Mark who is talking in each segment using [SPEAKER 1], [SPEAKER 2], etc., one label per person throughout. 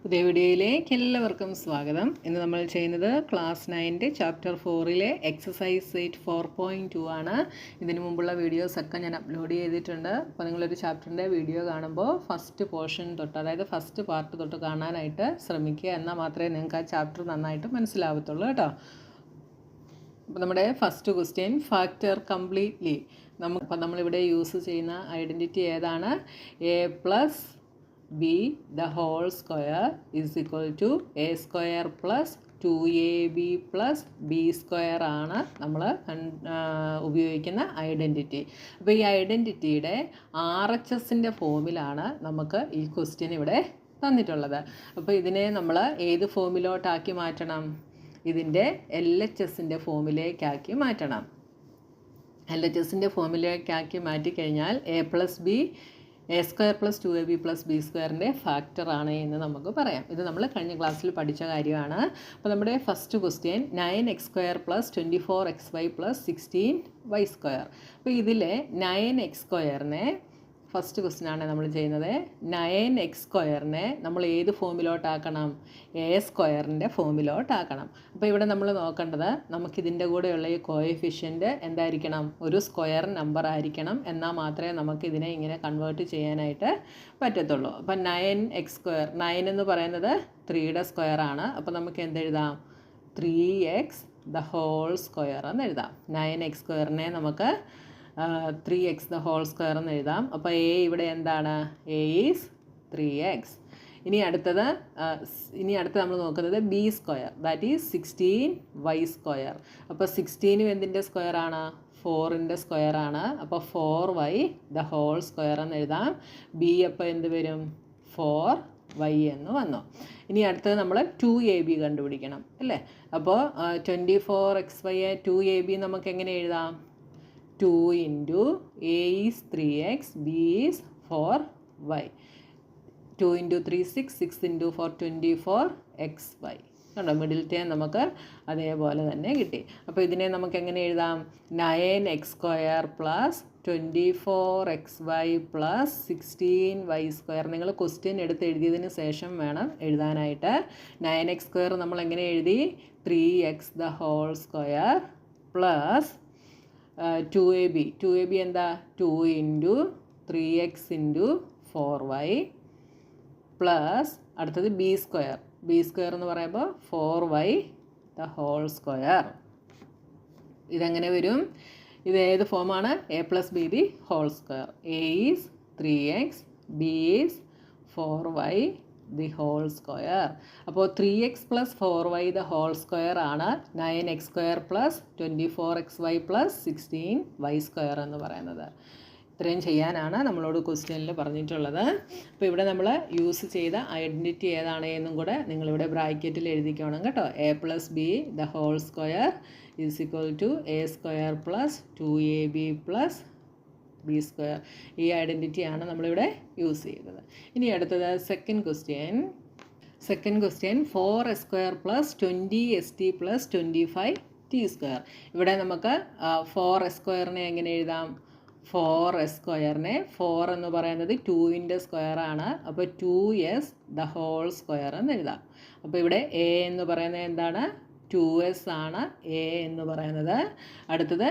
[SPEAKER 1] പുതിയ വീഡിയോയിലേക്ക് എല്ലാവർക്കും സ്വാഗതം. ഇന്ന് നമ്മൾ ചെയ്യുന്നത് ക്ലാസ് 9 ചാപ്റ്റർ 4 എക്സസൈസ് 8 4.2 ആണ്. ഇതിനു മുമ്പുള്ള വീഡിയോസൊക്കെ ഞാൻ അപ്ലോഡ് ചെയ്തിട്ടുണ്ട്. അപ്പോൾ നിങ്ങളൊരു ചാപ്റ്ററിൻ്റെ വീഡിയോ കാണുമ്പോൾ ഫസ്റ്റ് പോർഷൻ തൊട്ട്, അതായത് ഫസ്റ്റ് പാർട്ട് തൊട്ട് കാണാനായിട്ട് ശ്രമിക്കുക. എന്നാൽ മാത്രമേ നിങ്ങൾക്ക് ആ ചാപ്റ്റർ നന്നായിട്ട് മനസ്സിലാവത്തുള്ളൂ കേട്ടോ. അപ്പോൾ നമ്മുടെ ഫസ്റ്റ് ക്വസ്റ്റ്യൻ, ഫാക്ടർ കംപ്ലീറ്റ്ലി. നമ്മളിവിടെ യൂസ് ചെയ്യുന്ന ഐഡൻറ്റിറ്റി ഏതാണ്? a plus b the whole square is equal to a square plus 2ab plus b square ആണ് നമ്മൾ ഉപയോഗിക്കുന്ന ഐഡൻറ്റിറ്റി. അപ്പോൾ ഈ ഐഡൻറ്റിറ്റിയുടെ RHSൻ്റെ ഫോമിലാണ് നമുക്ക് ഈ ക്വസ്റ്റ്യൻ ഇവിടെ തന്നിട്ടുള്ളത്. അപ്പോൾ ഇതിനെ നമ്മൾ ഏത് ഫോമിലോട്ടാക്കി മാറ്റണം? ഇതിൻ്റെ LHSൻ്റെ ഫോമിലേക്കാക്കി മാറ്റണം. LHSൻ്റെ ഫോമിലേക്കാക്കി മാറ്റിക്കഴിഞ്ഞാൽ a plus b a square plus 2ab plus b squareൻ്റെ ഫാക്ടറാണ് എന്ന് നമുക്ക് പറയാം. ഇത് നമ്മൾ കഴിഞ്ഞ ക്ലാസ്സിൽ പഠിച്ച കാര്യമാണ്. അപ്പോൾ നമ്മുടെ first question 9x² plus 24xy plus 16y². അപ്പോൾ ഇതിലെ 9x²നെ ഫസ്റ്റ് ക്വസ്റ്റ്യനാണ് നമ്മൾ ചെയ്യുന്നത്. 9x² നമ്മൾ ഏത് ഫോമിലോട്ടാക്കണം? a² ഫോമിലോട്ടാക്കണം. അപ്പോൾ ഇവിടെ നമ്മൾ നോക്കേണ്ടത്, നമുക്കിതിൻ്റെ കൂടെയുള്ള ഈ കോഎഫിഷ്യൻ്റ് എന്തായിരിക്കണം? ഒരു സ്ക്വയർ നമ്പർ ആയിരിക്കണം. എന്നാൽ മാത്രമേ നമുക്കിതിനെ ഇങ്ങനെ കൺവേർട്ട് ചെയ്യാനായിട്ട് പറ്റത്തുള്ളൂ. അപ്പോൾ 9x², 9 എന്ന് പറയുന്നത് 3യുടെ സ്ക്വയറാണ്. അപ്പോൾ നമുക്ക് എന്തെഴുതാം? 3x the whole square എന്ന് എഴുതാം. 9x² നമുക്ക് 3x the whole square എന്ന് എഴുതാം. അപ്പോൾ a ഇവിടെ എന്താണ്? a is 3x. ഇനി അടുത്ത് നമ്മൾ നോക്കുന്നത് b², ദാറ്റ് ഈസ് 16y². അപ്പോൾ 16 എന്തിൻ്റെ സ്ക്വയറാണ്? 4ൻ്റെ സ്ക്വയറാണ്. അപ്പോൾ 4y the whole square എന്ന് എഴുതാം. b അപ്പോൾ എന്ത് വരും? 4y എന്ന് വന്നു. ഇനി അടുത്തത് നമ്മൾ 2ab കണ്ടുപിടിക്കണം അല്ലേ? അപ്പോൾ 24xy 2ab നമുക്ക് എങ്ങനെ എഴുതാം? 2 into a is 3x, b is 4y. 2 into 3 6, 6 into 4 24xy. കണ്ടോ, മിഡിൽ ടേം നമുക്ക് അതേപോലെ തന്നെ കിട്ടി. അപ്പോൾ ഇതിനെ നമുക്ക് എങ്ങനെ എഴുതാം? 9x² plus 24xy plus 16y². നിങ്ങൾ ക്വസ്റ്റ്യൻ എടുത്ത് എഴുതിയതിന് ശേഷം വേണം എഴുതാനായിട്ട്. 9x² നമ്മൾ എങ്ങനെ എഴുതി? 3x the whole square plus 2ab എന്താ? 2 into 3x into 4y plus അടുത്തത് b² എന്ന് പറയുമ്പോൾ 4y the whole square. ഇതെങ്ങനെ വരും? ഇത് ഏത് ഫോമാണ്? a plus b the whole square. a is 3x, b is 4y the whole square. അപ്പോൾ 3x plus 4y the whole square ആണ് 9x² plus 24xy plus 16y² എന്ന് പറയുന്നത്. ഇത്രയും ചെയ്യാനാണ് നമ്മളോട് ക്വസ്റ്റ്യനിൽ പറഞ്ഞിട്ടുള്ളത്. അപ്പോൾ ഇവിടെ നമ്മൾ യൂസ് ചെയ്ത ഐഡൻറ്റിറ്റി ഏതാണ് എന്നും കൂടെ നിങ്ങളിവിടെ ബ്രാക്കറ്റിൽ എഴുതിക്കണം കേട്ടോ. a plus b the whole square is equal to a² plus 2ab plus b². ഈ ഐഡൻറ്റിറ്റിയാണ് നമ്മളിവിടെ യൂസ് ചെയ്തത്. ഇനി അടുത്തത് second question 4s² plus 20st plus 25t². ഇവിടെ നമുക്ക് 4s²നെ എങ്ങനെ എഴുതാം? 4s²നെ 4 എന്ന് പറയുന്നത് 2ൻ്റെ സ്ക്വയറാണ്. അപ്പോൾ 2s the whole square എന്ന് എഴുതാം. അപ്പോൾ ഇവിടെ a എന്ന് പറയുന്നത് എന്താണ്? 2s ആണ് a എന്ന് പറയുന്നത്. അടുത്തത്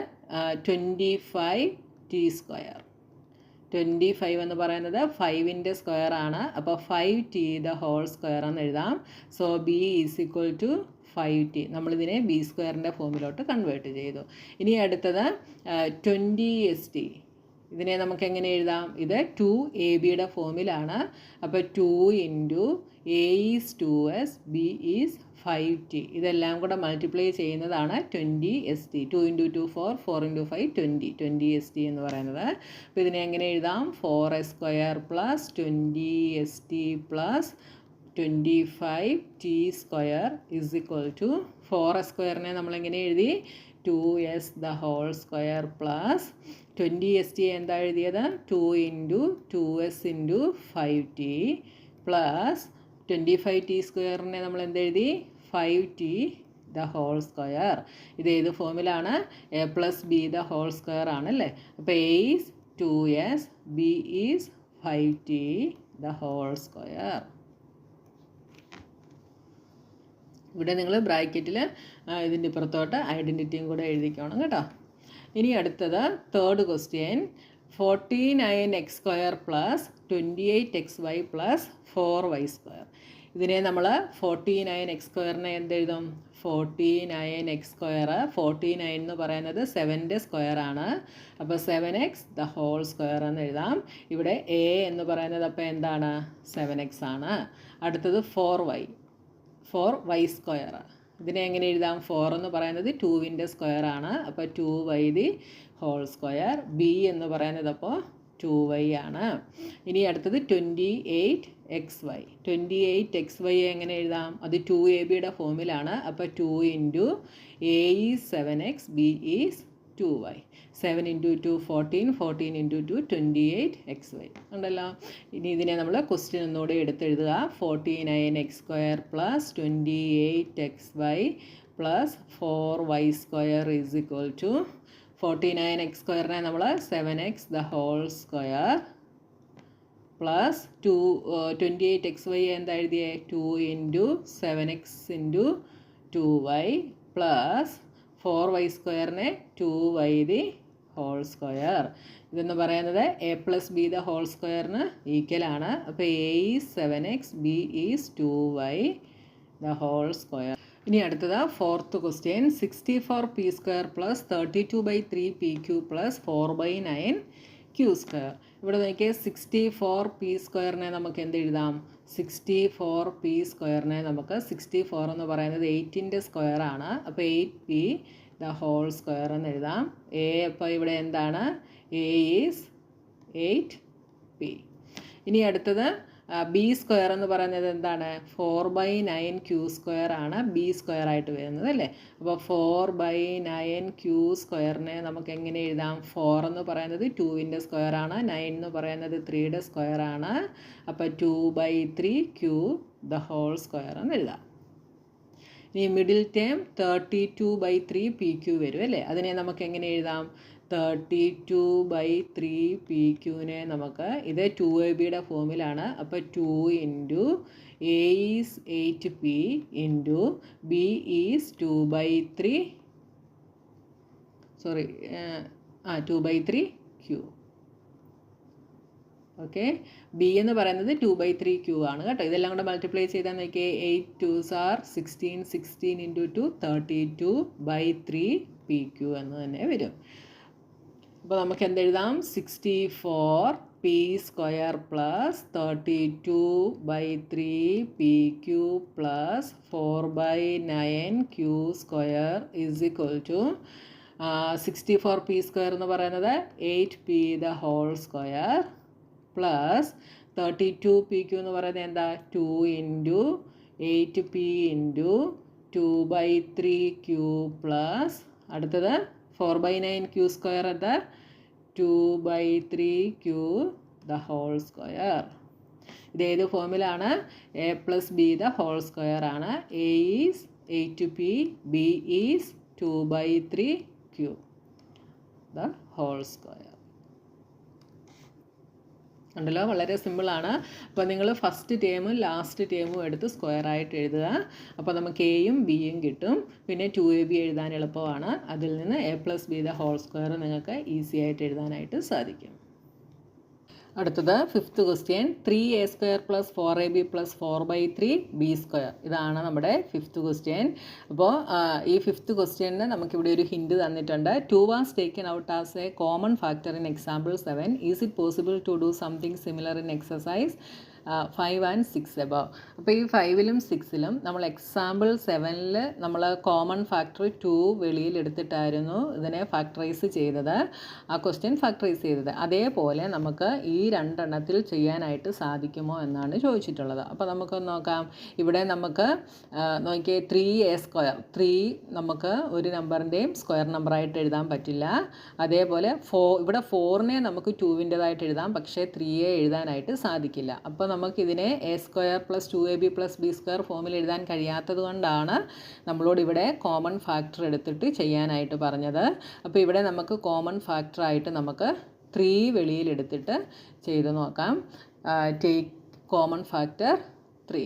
[SPEAKER 1] 25t². 25 എന്ന് പറയുന്നത് 5ൻ്റെ സ്ക്വയറാണ്. അപ്പോൾ 5t the whole square എന്ന് എഴുതാം. So b is equal to 5t. നമ്മളിതിനെ b²ൻ്റെ ഫോമിലോട്ട് കൺവേർട്ട് ചെയ്തു. ഇനി അടുത്തത് 20st. ഇതിനെ നമുക്ക് എങ്ങനെ എഴുതാം? ഇത് 2abയുടെ ഫോമിലാണ്. അപ്പോൾ 2 into a is 2s, b is 5t. ഇതെല്ലാം കൂടെ മൾട്ടിപ്ലൈ ചെയ്യുന്നതാണ് 20st. 2 into 2 4, 4 into 5 20st എന്ന് പറയുന്നത്. അപ്പോൾ ഇതിനെ എങ്ങനെ എഴുതാം? 4s² plus 20st plus 25t² is equal to 4s²നെ നമ്മളെങ്ങനെ എഴുതി? 2s the whole square plus 20st എന്താ എഴുതിയത്? 2 into 2s into 5t plus 25t²നെ നമ്മൾ എന്തെഴുതി? 5t the whole square. ഇത് ഏത് ഫോമിലാണ്? a plus b the whole square ആണല്ലേ. അപ്പോൾ a is 2s, b is 5t the whole square. ഇവിടെ നിങ്ങൾ ബ്രാക്കറ്റിൽ ഇതിൻ്റെ ഇപ്പുറത്തോട്ട് ഐഡൻറ്റിറ്റിയും കൂടെ എഴുതിക്കണം കേട്ടോ. ഇനി അടുത്തത് third question 49x² plus 28xy plus 4y². ഇതിനെ നമ്മൾ 49x² എന്തെഴുതും? 49x². 49 എന്ന് പറയുന്നത് 7ൻ്റെ സ്ക്വയറാണ്. അപ്പോൾ 7x ദ ഹോൾ സ്ക്വയർ എന്ന് എഴുതാം. ഇവിടെ a എന്ന് പറയുന്നത് അപ്പോൾ എന്താണ്? 7x ആണ്. അടുത്തത് 4y². ഇതിനെ എങ്ങനെ എഴുതാം? 4 എന്ന് പറയുന്നത് 2ൻ്റെ സ്ക്വയറാണ്. അപ്പോൾ 2y the whole square. b എന്ന് പറയുന്നത് അപ്പോൾ 2y ആണ്. ഇനി അടുത്തത് 28xy. 28xy എങ്ങനെ എഴുതാം? അത് 2abയുടെ ഫോമിലാണ്. അപ്പോൾ 2 into a is 7x, b is 2y. 7 into 2 14, 14 into 2 28xy ഉണ്ടല്ലോ. ഇനി ഇതിനെ നമ്മൾ ക്വസ്റ്റ്യൻ ഒന്നുകൂടെ എടുത്തെഴുതുക. 49x² plus 28xy plus 4y² is equal to 49x² നമ്മൾ 7x the whole square plus 28xy എന്താ എഴുതിയേ? 2 into 7x into 2y plus 4y² 2y the whole square. ഇതെന്ന് പറയുന്നത് a plus B the whole സ്ക്വയറിന് ഈക്വലാണ്. അപ്പോൾ a is 7x, b is 2y the whole square. ഇനി അടുത്തത് fourth question 64p² plus 32/3pq plus 4/9q². ഇവിടെ നോക്കിയാൽ 64p² നമുക്ക് എന്ത് എഴുതാം? 64p² നമുക്ക് 64 എന്ന് പറയുന്നത് 8ൻ്റെ സ്ക്വയറാണ്. അപ്പോൾ 8p ദ ഹോൾ സ്ക്വയർ എന്ന് എഴുതാം. a അപ്പോൾ ഇവിടെ എന്താണ്? a is 8p. ഇനി അടുത്തത് b² എന്ന് പറയുന്നത് എന്താണ്? 4/9q² ആണ് b² ആയിട്ട് വരുന്നത് അല്ലേ. അപ്പോൾ 4/9q² നമുക്ക് എങ്ങനെ എഴുതാം? 4 എന്ന് പറയുന്നത് 2ൻ്റെ സ്ക്വയറാണ്. 9 എന്ന് പറയുന്നത് 3യുടെ സ്ക്വയറാണ്. അപ്പോൾ 2/3q ദ ഹോൾ സ്ക്വയർ എന്ന് എഴുതാം. ഇനി മിഡിൽ ടേം 32/3pq വരും അല്ലേ. അതിനെ നമുക്ക് എങ്ങനെ എഴുതാം? 32/3pq നമുക്ക് ഇത് 2abയുടെ ഫോമിലാണ്. അപ്പോൾ 2 into a is 8p into b is 2/3q. Okay, B എന്ന് പറയുന്നത് 2/3q ആണ് കേട്ടോ. ഇതെല്ലാം കൂടെ മൾട്ടിപ്ലൈ ചെയ്താൽ നോക്കിയേ 8 2s are 16, 16 ഇൻറ്റു 2 32/3pq എന്ന് തന്നെ വരും. അപ്പോൾ നമുക്ക് എന്തെഴുതാം? 64p² plus 32/3pq plus 4/9q² is equal to 64p² എന്ന് പറയുന്നത് 8p the whole square plus 32pq എന്ന് പറയുന്നത് എന്താ? 2 into 8p into 2/3q plus അടുത്തത് 4/9q² എന്താ? 2/3q the whole square. ഇതേത് ഫോമിലാണ്? a plus B the whole square ആണ്. a is 8p, b is 2/3q the whole square. ഉണ്ടല്ലോ, വളരെ സിമ്പിളാണ്. അപ്പോൾ നിങ്ങൾ ഫസ്റ്റ് ടേമും ലാസ്റ്റ് ടേമും എടുത്ത് സ്ക്വയറായിട്ട് എഴുതുക. അപ്പോൾ നമുക്ക് എയും ബിയും കിട്ടും. പിന്നെ 2ab എഴുതാൻ എളുപ്പമാണ്. അതിൽ നിന്ന് a plus B the whole square നിങ്ങൾക്ക് ഈസി ആയിട്ട് എഴുതാനായിട്ട് സാധിക്കും. അടുത്തത് fifth question 3a² plus 4ab plus 4/3b². ഇതാണ് നമ്മുടെ ഫിഫ്ത്ത് ക്വസ്റ്റ്യൻ. അപ്പോൾ ഈ ഫിഫ്ത്ത് ക്വസ്റ്റ്യനിന് നമുക്കിവിടെ ഒരു ഹിൻഡ് തന്നിട്ടുണ്ട്. 2 was taken out as a common factor in example 7. Is it possible to do something similar in exercise 5 and 6 above. അപ്പോൾ ഈ 5ലും 6ലും നമ്മൾ എക്സാമ്പിൾ 7ൽ നമ്മൾ കോമൺ ഫാക്ടർ 2 വെളിയിൽ എടുത്തിട്ടായിരുന്നു ഇതിനെ ഫാക്ടറൈസ് ചെയ്തത്, ആ ക്വസ്റ്റ്യൻ ഫാക്ടറൈസ് ചെയ്തത്. അതേപോലെ നമുക്ക് ഈ രണ്ടെണ്ണത്തിൽ ചെയ്യാനായിട്ട് സാധിക്കുമോ എന്നാണ് ചോദിച്ചിട്ടുള്ളത്. അപ്പോൾ നമുക്ക് നോക്കാം. ഇവിടെ നമുക്ക് നോക്കിയേ 3a². 3 നമുക്ക് ഒരു നമ്പറിൻ്റെയും സ്ക്വയർ നമ്പറായിട്ട് എഴുതാൻ പറ്റില്ല. അതേപോലെ ഇവിടെ 4നെ നമുക്ക് 2ൻ്റെതായിട്ട് എഴുതാം, പക്ഷേ 3a എഴുതാനായിട്ട് സാധിക്കില്ല. അപ്പോൾ നമുക്കിതിനെ a² plus 2ab plus b² ഫോമിൽ എഴുതാൻ കഴിയാത്തത് കൊണ്ടാണ് നമ്മളോട് ഇവിടെ കോമൺ ഫാക്ടർ എടുത്തിട്ട് ചെയ്യാനായിട്ട് പറഞ്ഞത്. അപ്പോൾ ഇവിടെ നമുക്ക് കോമൺ ഫാക്ടറായിട്ട് നമുക്ക് 3 വെളിയിൽ എടുത്തിട്ട് ചെയ്ത് നോക്കാം. Take common factor 3.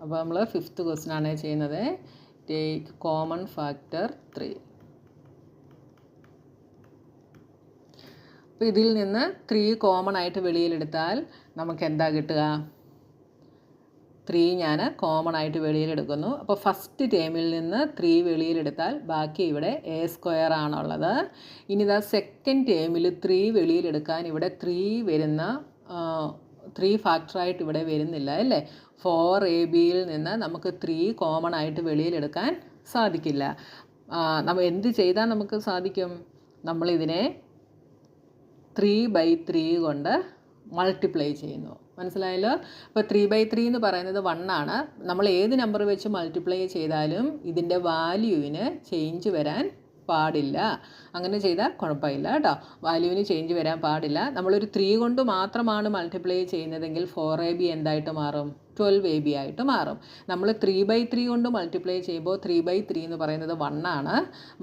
[SPEAKER 1] അപ്പോൾ നമ്മൾ 5th ക്വസ്റ്റ്യൻ ആണ് ചെയ്യുന്നത്. Take common factor 3. അപ്പോൾ ഇതിൽ നിന്ന് 3 കോമൺ ആയിട്ട് വെളിയിലെടുത്താൽ നമുക്ക് എന്താ കിട്ടുക? 3 ഞാൻ കോമൺ ആയിട്ട് വെളിയിലെടുക്കുന്നു. അപ്പോൾ ഫസ്റ്റ് ടേമിൽ നിന്ന് 3 വെളിയിലെടുത്താൽ ബാക്കി ഇവിടെ a² ആണുള്ളത്. ഇനി ഇതാ സെക്കൻഡ് ടേമിൽ 3 വെളിയിലെടുക്കാൻ ഇവിടെ 3 വരുന്ന 3 ഫാക്ടറായിട്ട് ഇവിടെ വരുന്നില്ല അല്ലേ. 4ab നിന്ന് നമുക്ക് 3 കോമൺ ആയിട്ട് വെളിയിലെടുക്കാൻ സാധിക്കില്ല. നമ്മൾ എന്ത് ചെയ്താൽ നമുക്ക് സാധിക്കും? നമ്മളിതിനെ 3/3 കൊണ്ട് മൾട്ടിപ്ലൈ ചെയ്യുന്നു. മനസ്സിലായല്ലോ? അപ്പോൾ 3/3 എന്ന് പറയുന്നത് 1 ആണ്. നമ്മൾ ഏത് നമ്പർ വെച്ച് മൾട്ടിപ്ലൈ ചെയ്താലും ഇതിൻ്റെ വാല്യൂവിന് ചേഞ്ച് വരാൻ പാടില്ല. അങ്ങനെ ചെയ്താൽ കുഴപ്പമില്ല കേട്ടോ. വാല്യൂവിന് ചേഞ്ച് വരാൻ പാടില്ല. നമ്മളൊരു 3 കൊണ്ട് മാത്രമാണ് മൾട്ടിപ്ലൈ ചെയ്യുന്നതെങ്കിൽ 4ab എന്തായിട്ട് മാറും? 12ab ആയിട്ട് മാറും. നമ്മൾ 3/3 കൊണ്ട് മൾട്ടിപ്ലൈ ചെയ്യുമ്പോൾ 3/3 എന്ന് പറയുന്നത് 1 ആണ്.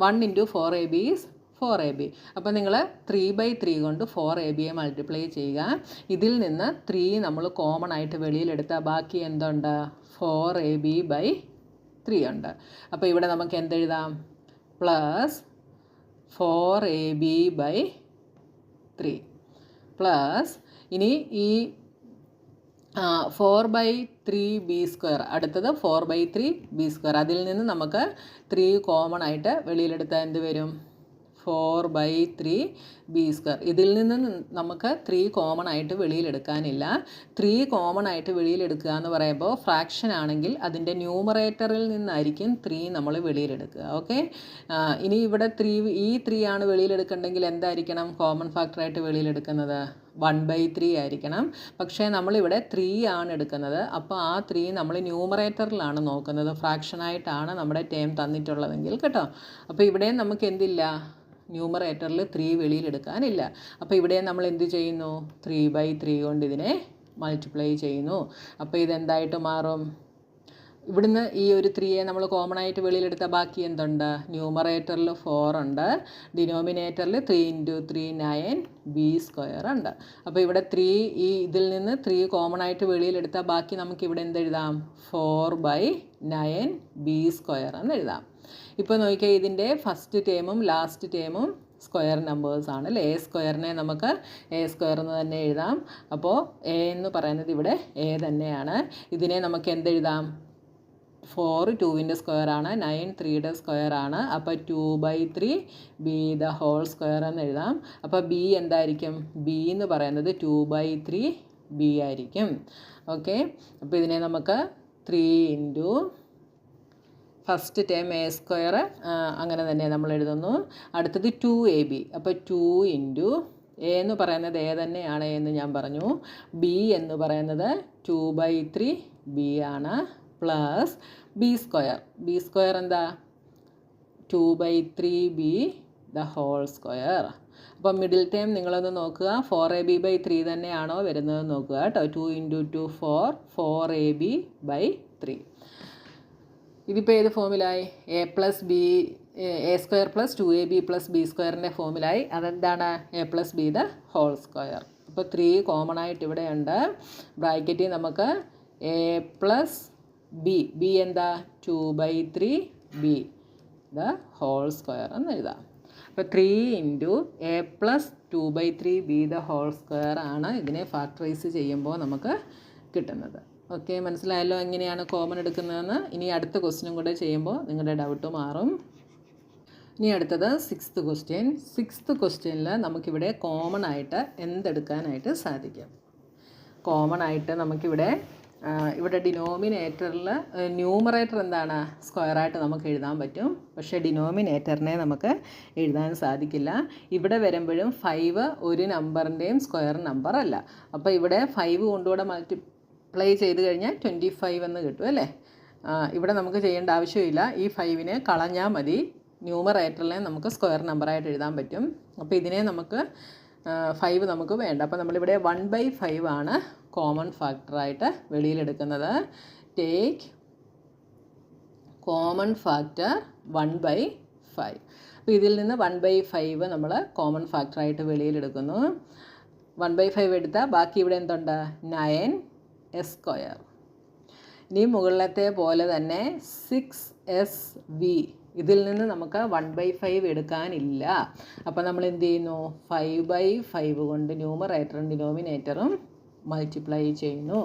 [SPEAKER 1] 1 × 4ab ഈസ് 4ab. അപ്പോൾ നിങ്ങൾ 3/3 കൊണ്ട് 4abയെ മൾട്ടിപ്ലൈ ചെയ്യുക. ഇതിൽ നിന്ന് 3 നമ്മൾ കോമൺ ആയിട്ട് വെളിയിലെടുത്താൽ ബാക്കി എന്തുണ്ട്? 4ab/3 ഉണ്ട്. അപ്പോൾ ഇവിടെ നമുക്ക് എന്തെഴുതാം? പ്ലസ് 4ab/3 പ്ലസ് ഇനി ഈ 4/3b². അടുത്തത് 4/3b². അതിൽ നിന്ന് നമുക്ക് 3 കോമൺ ആയിട്ട് വെളിയിലെടുത്താൽ എന്ത് വരും? 4/3b². ഇതിൽ നിന്ന് നമുക്ക് 3 കോമൺ ആയിട്ട് വെളിയിലെടുക്കാനില്ല. 3 കോമൺ ആയിട്ട് വെളിയിലെടുക്കുക എന്ന് പറയുമ്പോൾ ഫ്രാക്ഷൻ ആണെങ്കിൽ അതിൻ്റെ ന്യൂമറേറ്ററിൽ നിന്നായിരിക്കും 3 നമ്മൾ വെളിയിലെടുക്കുക. ഓക്കെ. ഇനി ഇവിടെ 3 ആണ് വെളിയിലെടുക്കണമെങ്കിൽ എന്തായിരിക്കണം കോമൺ ഫാക്ടറായിട്ട് വെളിയിലെടുക്കുന്നത്? 1/3 ആയിരിക്കണം. പക്ഷേ നമ്മളിവിടെ 3 ആണ് എടുക്കുന്നത്. അപ്പോൾ ആ 3 നമ്മൾ ന്യൂമറേറ്ററിലാണ് നോക്കുന്നത്. ഫ്രാക്ഷനായിട്ടാണ് നമ്മുടെ ടേം തന്നിട്ടുള്ളതെങ്കിൽ കേട്ടോ. അപ്പോൾ ഇവിടെ നമുക്ക് എന്തില്ല? ന്യൂമറേറ്ററിൽ 3 വെളിയിലെടുക്കാനില്ല. അപ്പോൾ ഇവിടെ നമ്മൾ എന്ത് ചെയ്യുന്നു? 3/3 കൊണ്ട് ഇതിനെ മൾട്ടിപ്ലൈ ചെയ്യുന്നു. അപ്പോൾ ഇതെന്തായിട്ട് മാറും? ഇവിടുന്ന് ഈ ഒരു 3യെ നമ്മൾ കോമൺ ആയിട്ട് വെളിയിലെടുത്താൽ ബാക്കി എന്തുണ്ട്? ന്യൂമറേറ്ററിൽ 4 ഉണ്ട്. ഡിനോമിനേറ്ററിൽ 3 × 3 9b² ഉണ്ട്. അപ്പോൾ ഇവിടെ 3 ഈ ഇതിൽ നിന്ന് 3 കോമൺ ആയിട്ട് വെളിയിലെടുത്താൽ ബാക്കി നമുക്കിവിടെ എന്തെഴുതാം? 4/9b² എന്ന് എഴുതാം. ഇപ്പോൾ നോക്കിയാൽ ഇതിൻ്റെ ഫസ്റ്റ് ടേമും ലാസ്റ്റ് ടേമും സ്ക്വയർ നമ്പേഴ്സാണ് അല്ലേ. a² നമുക്ക് a² എന്ന് തന്നെ എഴുതാം. അപ്പോൾ a എന്ന് പറയുന്നത് ഇവിടെ a തന്നെയാണ്. ഇതിനെ നമുക്ക് എന്തെഴുതാം? 4 2ൻ്റെ സ്ക്വയർ ആണ്, 9 3യുടെ സ്ക്വയർ ആണ്. അപ്പോൾ 2/3b² എന്ന് എഴുതാം. അപ്പോൾ b എന്തായിരിക്കും? b എന്ന് പറയുന്നത് 2/3b ആയിരിക്കും. ഓക്കെ. അപ്പോൾ ഇതിനെ നമുക്ക് 3 × ഫസ്റ്റ് ടേം a² അങ്ങനെ തന്നെ നമ്മൾ എഴുതുന്നു. അടുത്തത് 2ab. അപ്പോൾ 2 × a എന്ന് പറയുന്നത് a തന്നെയാണ് എന്ന് ഞാൻ പറഞ്ഞു. b എന്ന് പറയുന്നത് 2/3b ആണ്. പ്ലസ് b² എന്താ? 2/3b². അപ്പോൾ മിഡിൽ ടേം നിങ്ങളൊന്ന് നോക്കുക. 4ab/3 തന്നെയാണോ വരുന്നതെന്ന് നോക്കുക കേട്ടോ. 2 × 2 4ab/3. ഇതിപ്പോൾ ഏത് ഫോമിലായി? a + b a² + 2ab + b² ഫോമിലായി. അതെന്താണ്? a + b². അപ്പോൾ 3 കോമൺ ആയിട്ട് ഇവിടെ ഉണ്ട്. ബ്രാക്കറ്റിൽ നമുക്ക് a + b എന്താ? 2/3b² എന്ന് എഴുതാം. അപ്പോൾ 3 × a + 2/3b² ആണ് ഇതിനെ ഫാക്ടറൈസ് ചെയ്യുമ്പോൾ നമുക്ക് കിട്ടുന്നത്. ഓക്കെ. മനസ്സിലായല്ലോ എങ്ങനെയാണ് കോമൺ എടുക്കുന്നതെന്ന്? ഇനി അടുത്ത ക്വസ്റ്റ്യനും കൂടെ ചെയ്യുമ്പോൾ നിങ്ങളുടെ ഡൗട്ട് മാറും. ഇനി അടുത്തത് 6th ക്വസ്റ്റ്യൻ. 6th ക്വസ്റ്റ്യനിൽ നമുക്കിവിടെ കോമൺ ആയിട്ട് എന്തെടുക്കാനായിട്ട് സാധിക്കും? കോമൺ ആയിട്ട് നമുക്കിവിടെ ഇവിടെ ഡിനോമിനേറ്ററിൽ ന്യൂമറേറ്റർ എന്താണ്? സ്ക്വയറായിട്ട് നമുക്ക് എഴുതാൻ പറ്റും. പക്ഷേ ഡിനോമിനേറ്ററിനെ നമുക്ക് എഴുതാൻ സാധിക്കില്ല. ഇവിടെ വരുമ്പോഴും 5 ഒരു നമ്പറിൻ്റെയും സ്ക്വയർ നമ്പർ അല്ല. അപ്പോൾ ഇവിടെ 5 കൊണ്ടുകൂടെ മൾട്ടിപ്ലൈ ചെയ്ത് കഴിഞ്ഞാൽ 25 എന്ന് കിട്ടും അല്ലേ. ഇവിടെ നമുക്ക് ചെയ്യേണ്ട ആവശ്യമില്ല. ഈ 5നെ കളഞ്ഞാൽ മതി. ന്യൂമറേറ്ററിനെ നമുക്ക് സ്ക്വയർ നമ്പറായിട്ട് എഴുതാൻ പറ്റും. അപ്പോൾ ഇതിനെ നമുക്ക് 5 നമുക്ക് വേണ്ട. അപ്പോൾ നമ്മളിവിടെ 1/5 ആണ് കോമൺ ഫാക്ടറായിട്ട് വെളിയിലെടുക്കുന്നത്. Take common factor 1/5. അപ്പോൾ ഇതിൽ നിന്ന് 1/5 നമ്മൾ കോമൺ ഫാക്ടറായിട്ട് വെളിയിലെടുക്കുന്നു. 1/5 എടുത്താൽ ബാക്കി ഇവിടെ എന്തുണ്ട്? 9s². ഇനി മുകളിലത്തെ പോലെ തന്നെ 6SV ഇതിൽ നിന്ന് നമുക്ക് 1/5 എടുക്കാനില്ല. അപ്പോൾ നമ്മൾ എന്ത് ചെയ്യുന്നു? 5/5 കൊണ്ട് ന്യൂമറേറ്ററും ഡിനോമിനേറ്ററും മൾട്ടിപ്ലൈ ചെയ്യുന്നു.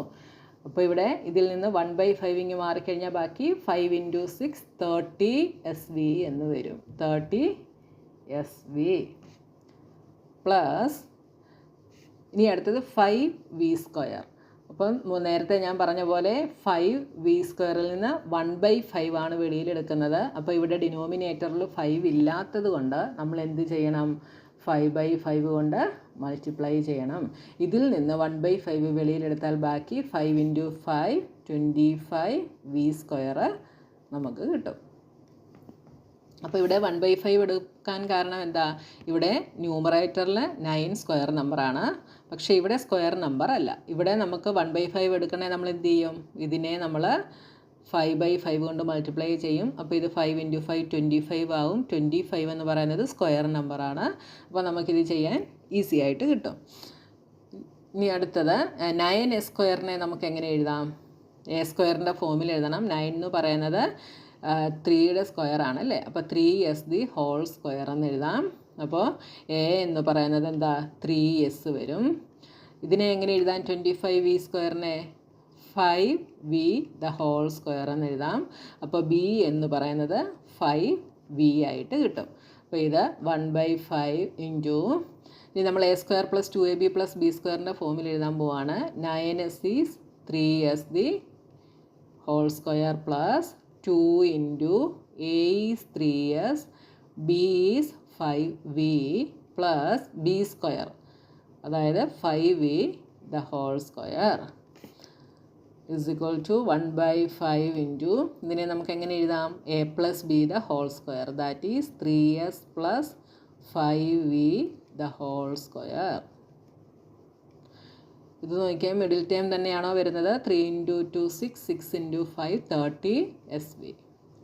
[SPEAKER 1] അപ്പോൾ ഇവിടെ ഇതിൽ നിന്ന് 1/5 മാറിക്കഴിഞ്ഞാൽ ബാക്കി 5 × 6 30SV എന്ന് വരും. 30SV പ്ലസ് ഇനി അടുത്തത് 5V². അപ്പം നേരത്തെ ഞാൻ പറഞ്ഞ പോലെ 5V² നിന്ന് 1/5 ആണ് വെളിയിലെടുക്കുന്നത്. അപ്പോൾ ഇവിടെ ഡിനോമിനേറ്ററിൽ 5 ഇല്ലാത്തത് കൊണ്ട് നമ്മൾ എന്ത് ചെയ്യണം? 5/5 കൊണ്ട് മൾട്ടിപ്ലൈ ചെയ്യണം. ഇതിൽ നിന്ന് 1/5 വെളിയിലെടുത്താൽ ബാക്കി 5 × 5 25V² നമുക്ക് കിട്ടും. അപ്പോൾ ഇവിടെ 1/5 എടുക്കാൻ കാരണം എന്താ? ഇവിടെ ന്യൂമറേറ്ററിൽ 9 സ്ക്വയർ നമ്പറാണ്, പക്ഷേ ഇവിടെ സ്ക്വയർ നമ്പർ അല്ല. ഇവിടെ നമുക്ക് 1/5 എടുക്കണേ നമ്മൾ എന്ത് ചെയ്യും? ഇതിനെ നമ്മൾ 5/5 കൊണ്ട് മൾട്ടിപ്ലൈ ചെയ്യും. അപ്പോൾ ഇത് 5 × 5 25 ആവും. 25 എന്ന് പറയുന്നത് സ്ക്വയർ നമ്പറാണ്. അപ്പോൾ നമുക്കിത് ചെയ്യാൻ ഈസി ആയിട്ട് കിട്ടും. ഇനി അടുത്തത് 9A² നമുക്ക് എങ്ങനെ എഴുതാം? A² ഫോമിൽ എഴുതണം. 9 എന്ന് പറയുന്നത് 3യുടെ സ്ക്വയർ ആണല്ലേ. അപ്പോൾ 3S² എന്ന് എഴുതാം. അപ്പോൾ A എന്ന് പറയുന്നത് എന്താ? 3S വരും. ഇതിനെ എങ്ങനെ എഴുതാൻ? 25V²നെ 5V² എന്ന് എഴുതാം. അപ്പോൾ B എന്ന് പറയുന്നത് 5V ആയിട്ട് കിട്ടും. അപ്പോൾ ഇത് 1/5 ഇൻറ്റു ഇനി നമ്മൾ A² + 2AB + B² ഫോമിൽ എഴുതാൻ പോവാണ്. 9S is 3S² plus 2 into A is 3S, B is 5V plus B² അതായത് 5V² is equal to 1/5 into ഇതിനെ നമുക്ക് എങ്ങനെ എഴുതാം? A + B² that is 3S plus 5V². ഇത് നോക്കിയാൽ മിഡിൽ ടേം തന്നെയാണോ വരുന്നത്? 3 × 2 6, 6 × 5 30SV.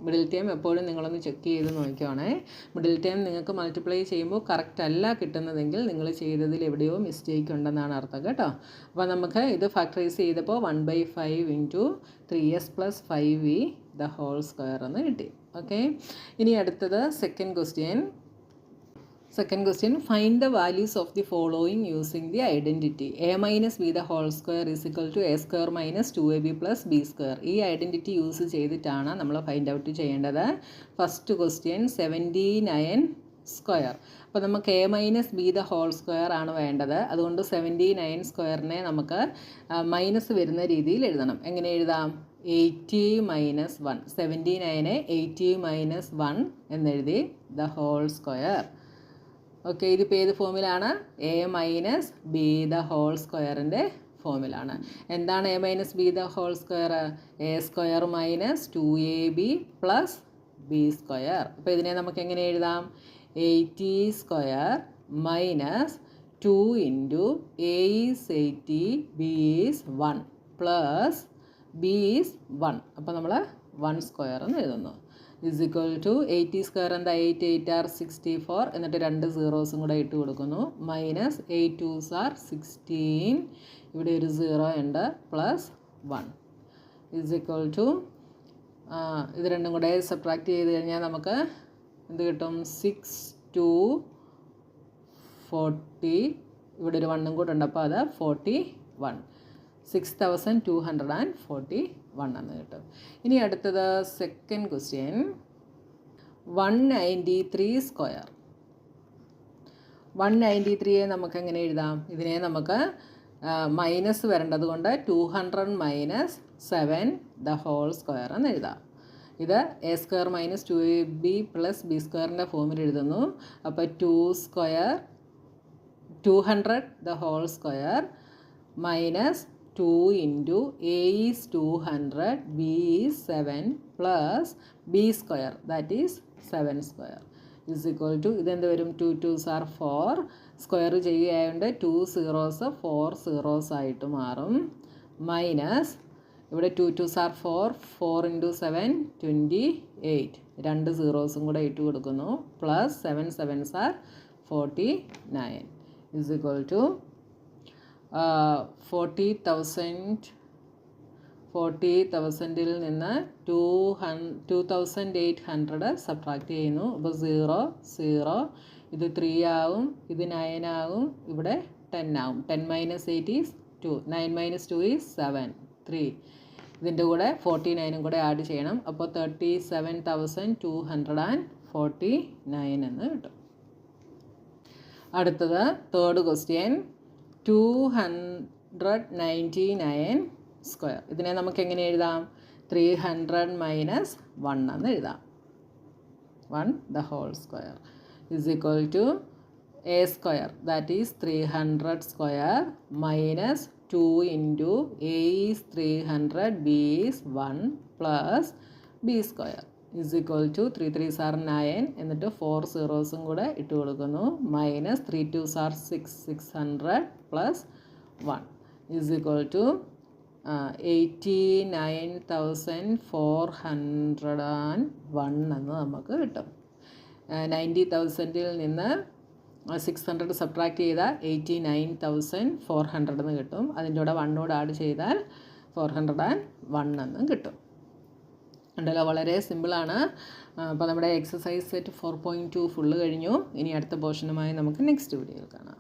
[SPEAKER 1] മിഡിൽ ടേം എപ്പോഴും നിങ്ങളൊന്ന് ചെക്ക് ചെയ്ത് നോക്കുകയാണേ. മിഡിൽ ടേം നിങ്ങൾക്ക് മൾട്ടിപ്ലൈ ചെയ്യുമ്പോൾ കറക്റ്റ് അല്ല കിട്ടുന്നതെങ്കിൽ നിങ്ങൾ ചെയ്തതിൽ എവിടെയോ മിസ്റ്റേക്ക് ഉണ്ടെന്നാണ് അർത്ഥം കേട്ടോ. അപ്പോൾ നമുക്ക് ഇത് ഫാക്ടറൈസ് ചെയ്തപ്പോൾ 1/5 ഇൻറ്റു 3S + 5V² എന്ന് കിട്ടി. ഓക്കെ, ഇനി അടുത്തത് second question. Find the values of the following using the identity A - B² is equal to A² - 2AB + B². ഈ ഐഡൻറ്റിറ്റി യൂസ് ചെയ്തിട്ടാണ് നമ്മൾ ഫൈൻഡ് ഔട്ട് ചെയ്യേണ്ടത്. First question 79². അപ്പോൾ നമുക്ക് A - B² ആണ് വേണ്ടത്. അതുകൊണ്ട് 79² നമുക്ക് മൈനസ് വരുന്ന രീതിയിൽ എഴുതണം. എങ്ങനെ എഴുതാം? 80 - 1. 79 80 - 1 എന്നെഴുതി (²). ഓക്കെ, ഇതിപ്പോൾ ഏത് ഫോമിലാണ്? A - B² ഫോമിലാണ്. എന്താണ് A - B² A² - 2AB + B². അപ്പോൾ ഇതിനെ നമുക്ക് എങ്ങനെ എഴുതാം? 80² - 2 into A is 80, B is 1 plus B is 1. അപ്പോൾ നമ്മൾ 1² എന്ന് എഴുതുന്നു. is equal to 80² എന്താ? 8 8 are 64 എന്നിട്ട് 2 സീറോസും കൂടെ ഇട്ട് കൊടുക്കുന്നു. മൈനസ് 8 2s are 16, ഇവിടെ ഒരു 0 ഉണ്ട്, പ്ലസ് 1 is equal to ഇത് രണ്ടും കൂടെ സബ്ട്രാക്ട് ചെയ്ത് കഴിഞ്ഞാൽ നമുക്ക് എന്ത് കിട്ടും? 6 2 40, ഇവിടെ ഒരു 1 കൂടെ ഉണ്ട്, അപ്പോൾ അത് 41. 6241 എന്ന് കിട്ടും. ഇനി അടുത്തത് സെക്കൻഡ് ക്വസ്റ്റ്യൻ 193². 193 നമുക്ക് എങ്ങനെ എഴുതാം? ഇതിനെ നമുക്ക് മൈനസ് വരേണ്ടത് കൊണ്ട് 200 - 7² എന്ന് എഴുതാം. ഇത് A² - 2AB + B² ഫോമിൽ എഴുതുന്നു. അപ്പോൾ 200² minus 2 into A is 200, B is 7 plus B² that is 7² is equal to ഇതെന്ത് വരും? 2 2s are 4, square ചെയ്യുകയായതുകൊണ്ട് 2 zeros 4 zeros ആയിട്ട് മാറും. മൈനസ് ഇവിടെ 2 2s are 4, 4 × 7 28, 2 സീറോസും കൂടെ ഇട്ട് കൊടുക്കുന്നു, plus 7 7s are 49 is equal to 40,000 40,000-ൽ നിന്ന് 2,800 സബ്ട്രാക്ട് ചെയ്യുന്നു. അപ്പോൾ 0 0, ഇത് 3 ആവും, ഇത് 9 ആവും, ഇവിടെ 10 ആവും. 10 - 8 ഈസ് 2, 9 - 2 ഈസ് 7, 3. ഇതിൻ്റെ കൂടെ 49 കൂടെ ആഡ് ചെയ്യണം. അപ്പോൾ 37,249 എന്ന് കിട്ടും. അടുത്തത് തേർഡ് ക്വസ്റ്റ്യൻ, 299 സ്ക്വയർ. ഇതിനെ നമുക്ക് എങ്ങനെ എഴുതാം? 300 - 1 എന്ന് എഴുതാം. 1 the whole square is equal to a square, that is 300 square minus 2 into a is 300, b is 1 plus b square is equal to 3 3s are 9, എന്നിട്ട് 4 zeros കൂടെ ഇട്ട് കൊടുക്കുന്നു, minus 3 2s are 6, 600 plus 1 is equal to 89,401 എന്ന് നമുക്ക് കിട്ടും. 90,000-ൽ നിന്ന് 600 subtract ചെയ്താൽ 89,400 എന്ന് കിട്ടും. അതിൻ്റെ കൂടെ 1 ആഡ് ചെയ്താൽ 401 എന്നും കിട്ടും. ഉണ്ടല്ലോ, വളരെ സിമ്പിളാണ്. അപ്പോൾ നമ്മുടെ എക്സസൈസ് സെറ്റ് 4.2 ഫുള്ള് കഴിഞ്ഞു. ഇനി അടുത്ത പോർഷനുമായി നമുക്ക് നെക്സ്റ്റ് വീഡിയോയിൽ കാണാം.